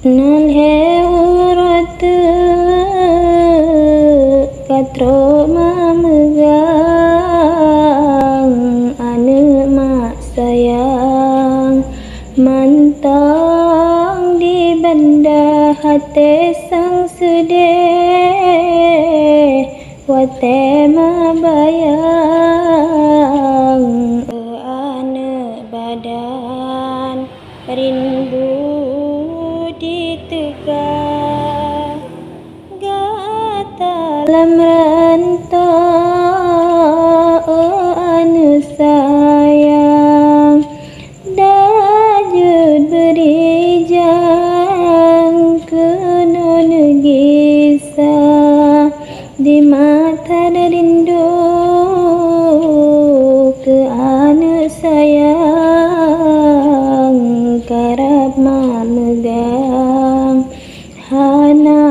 nalhe urat katro mamegang ane mak sayang mantang di banda hati sang sedih wate mabayang ane badan rindu ditegak gata dalam rantau ane sayang dajud berijang kena negisa di mata rindu ke ane sayang karab memegang hana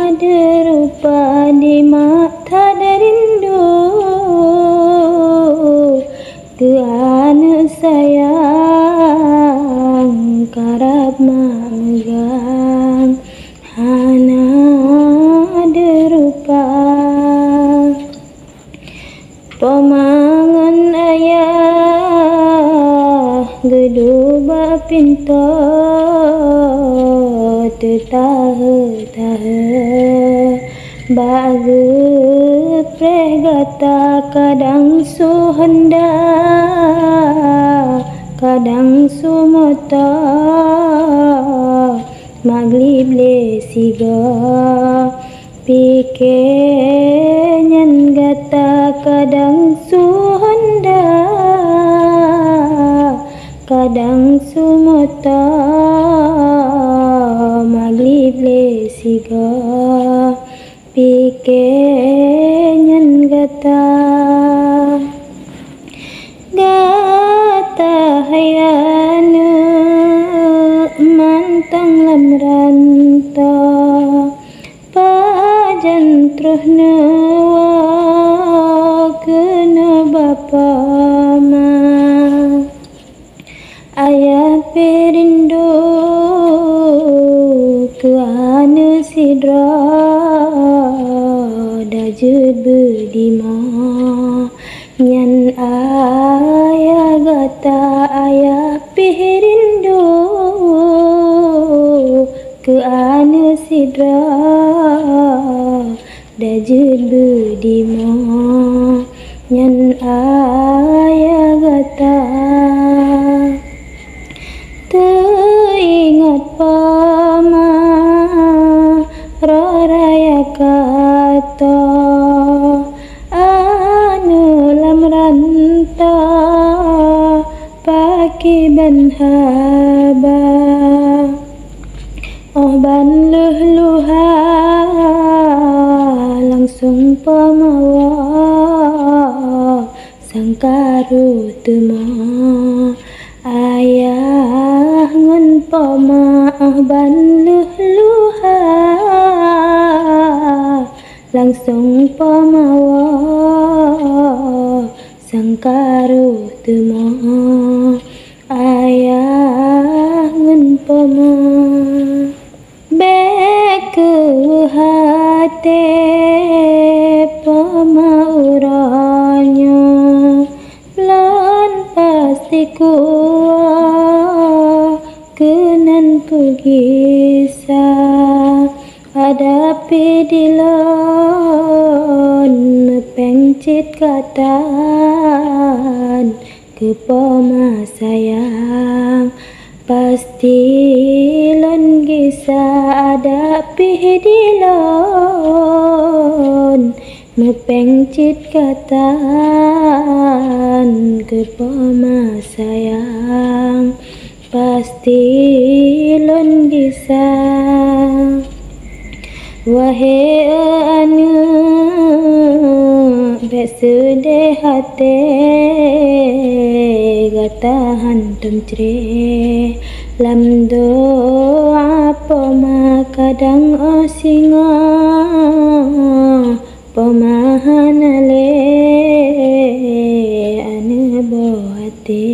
ada rupa di mata rindu ke ane sayang karab memegang hana ada rupa pemangan ayah geduba pintu tetahe bagi pregata kadang suhenda kadang sumota maglib le siga pike nyan gata kadang suhenda kadang sumota maglib le siga pike nyan gata gata hayana mantang lam ranta pajan truhna wa kena bapa ma ayah perindu ke ane sidra dajud bedima nyan ayah gata ayah perindu ke ane sidra dajud bedima nyan ayah gata teringat pama raraya kata anu lam ranta paki ban haba oh ban luha langsung pamawa sangkaru tema ayah ngun pamaah ban luha langsung pamawa sangkaru tema ayah ngun pamaah beke hati pamauranya lan pasti kuat kenan kugisa hadapi dilon mepengcit katan ke pama sayang pasti lon gisa hadapi dilon mepengcit katan ke pama sayang pasti lon gisa wahai anu besudeh hati gata hantum cre lam doa poma kadang osinga pemahanale anu bohate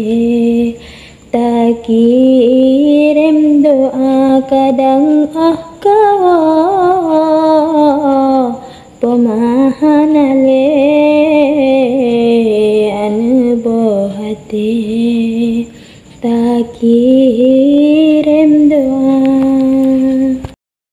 tak kirim doa kadang tak kirim doa.